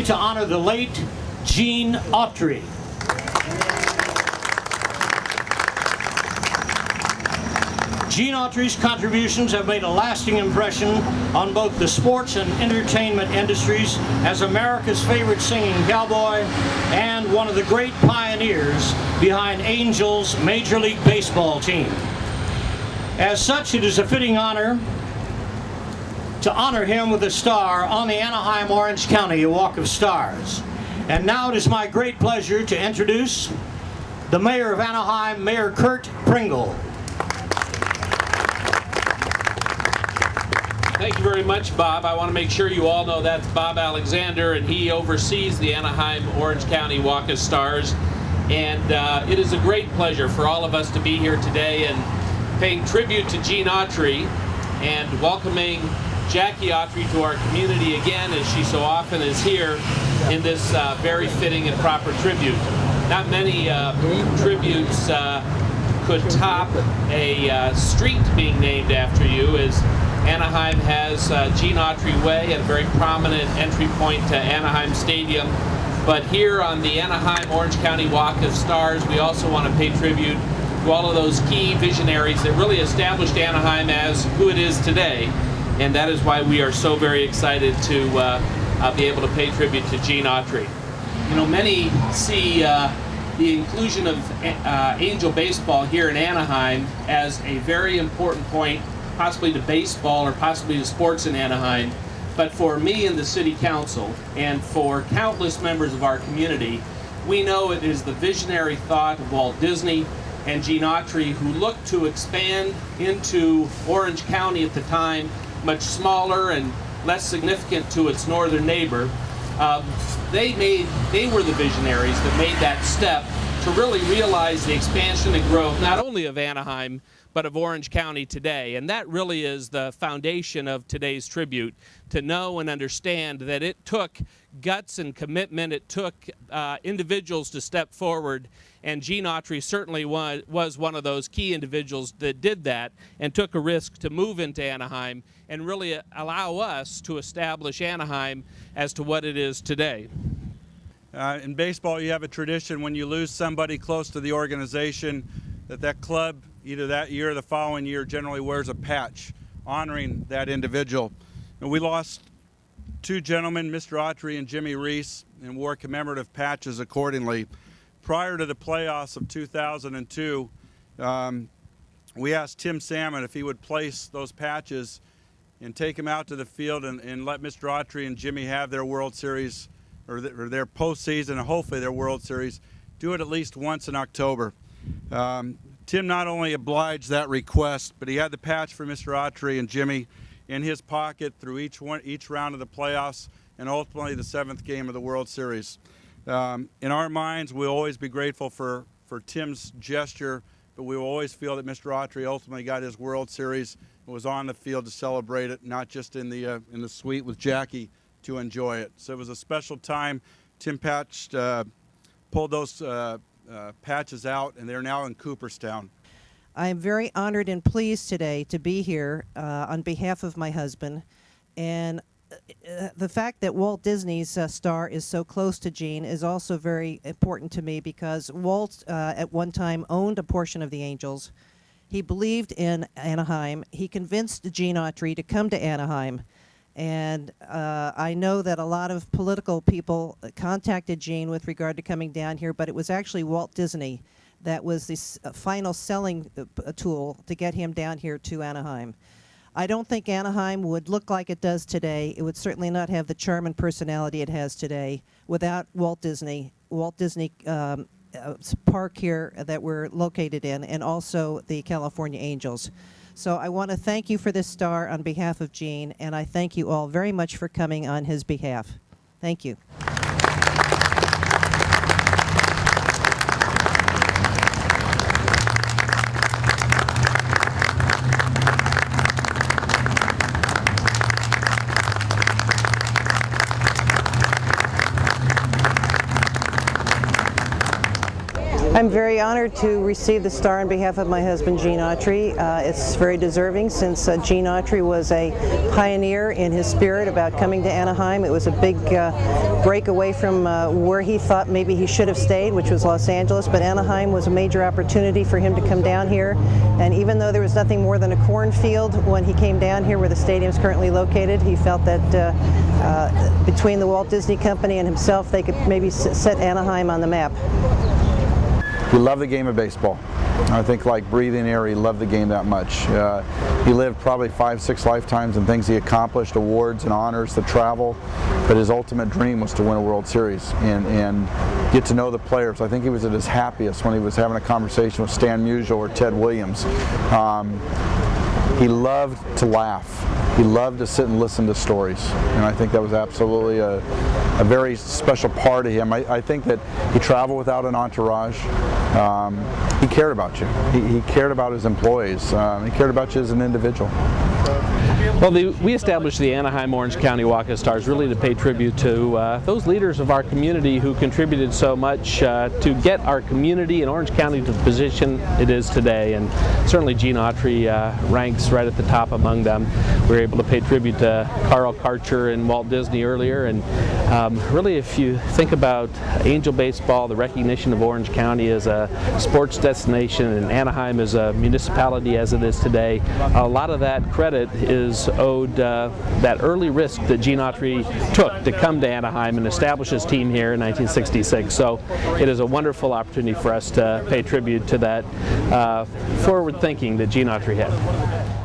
to honor the late Gene Autry. Gene Autry's contributions have made a lasting impression on both the sports and entertainment industries as America's favorite singing cowboy and one of the great pioneers behind Angels' Major League Baseball team. As such, it is a fitting honor to honor him with a star on the Anaheim Orange County Walk of Stars. And now it is my great pleasure to introduce the Mayor of Anaheim, Mayor Kurt Pringle. Thank you very much, Bob. I want to make sure you all know that's Bob Alexander, and he oversees the Anaheim Orange County Walk of Stars. And it is a great pleasure for all of us to be here today and paying tribute to Gene Autry and welcoming Jackie Autry to our community again, as she so often is here in this very fitting and proper tribute. Not many tributes could top a street being named after you, as Anaheim has Gene Autry Way, a very prominent entry point to Anaheim Stadium. But here on the Anaheim Orange County Walk of Stars, we also want to pay tribute to all of those key visionaries that really established Anaheim as who it is today. And that is why we are so very excited to be able to pay tribute to Gene Autry. You know, many see the inclusion of Angel Baseball here in Anaheim as a very important point, possibly to baseball or possibly to sports in Anaheim. But for me and the City Council and for countless members of our community, we know it is the visionary thought of Walt Disney and Gene Autry who looked to expand into Orange County at the time, much smaller and less significant to its northern neighbor. They were the visionaries that made that step to really realize the expansion and growth not only of Anaheim but of Orange County today. And that really is the foundation of today's tribute, to know and understand that it took guts and commitment, it took individuals to step forward, and Gene Autry certainly was one of those key individuals that did that and took a risk to move into Anaheim and really allow us to establish Anaheim as to what it is today. In baseball, you have a tradition when you lose somebody close to the organization that club, either that year or the following year, generally wears a patch honoring that individual. And we lost two gentlemen, Mr. Autry and Jimmy Reese, and wore commemorative patches accordingly. Prior to the playoffs of 2002, we asked Tim Salmon if he would place those patches and take them out to the field and let Mr. Autry and Jimmy have their World Series or their postseason and hopefully their World Series. Do it at least once in October. Tim not only obliged that request, but he had the patch for Mr. Autry and Jimmy in his pocket through each round of the playoffs and ultimately the 7th game of the World Series. In our minds, we'll always be grateful for Tim's gesture, but we will always feel that Mr. Autry ultimately got his World Series and was on the field to celebrate it, not just in the suite with Jackie to enjoy it. So it was a special time. Tim pulled those patches out, and they're now in Cooperstown. I am very honored and pleased today to be here on behalf of my husband. And the fact that Walt Disney's star is so close to Gene is also very important to me, because Walt at one time owned a portion of the Angels. He believed in Anaheim. He convinced Gene Autry to come to Anaheim. And I know that a lot of political people contacted Gene with regard to coming down here, but it was actually Walt Disney that was the final selling tool to get him down here to Anaheim. I don't think Anaheim would look like it does today. It would certainly not have the charm and personality it has today without Walt Disney. Walt Disney Park here that we're located in, and also the California Angels. So I want to thank you for this star on behalf of Gene, and I thank you all very much for coming on his behalf. Thank you. I'm very honored to receive the star on behalf of my husband, Gene Autry. It's very deserving since Gene Autry was a pioneer in his spirit about coming to Anaheim. It was a big break away from where he thought maybe he should have stayed, which was Los Angeles, but Anaheim was a major opportunity for him to come down here. And even though there was nothing more than a cornfield when he came down here where the stadium is currently located, he felt that between the Walt Disney Company and himself, they could maybe set Anaheim on the map. He loved the game of baseball. I think like breathing air, he loved the game that much. He lived probably 5-6 lifetimes in things he accomplished, awards and honors, the travel, but his ultimate dream was to win a World Series and get to know the players. I think he was at his happiest when he was having a conversation with Stan Musial or Ted Williams. He loved to laugh. He loved to sit and listen to stories, and I think that was absolutely a very special part of him. I think that he traveled without an entourage. He cared about you. He cared about his employees. He cared about you as an individual. Well, we established the Anaheim Orange County Walk of Stars really to pay tribute to those leaders of our community who contributed so much to get our community in Orange County to the position it is today. And certainly Gene Autry ranks right at the top among them. We were able to pay tribute to Carl Karcher and Walt Disney earlier. And really, if you think about Angel Baseball, the recognition of Orange County as a sports destination and Anaheim as a municipality as it is today, a lot of that credit is owed that early risk that Gene Autry took to come to Anaheim and establish his team here in 1966. So it is a wonderful opportunity for us to pay tribute to that forward thinking that Gene Autry had.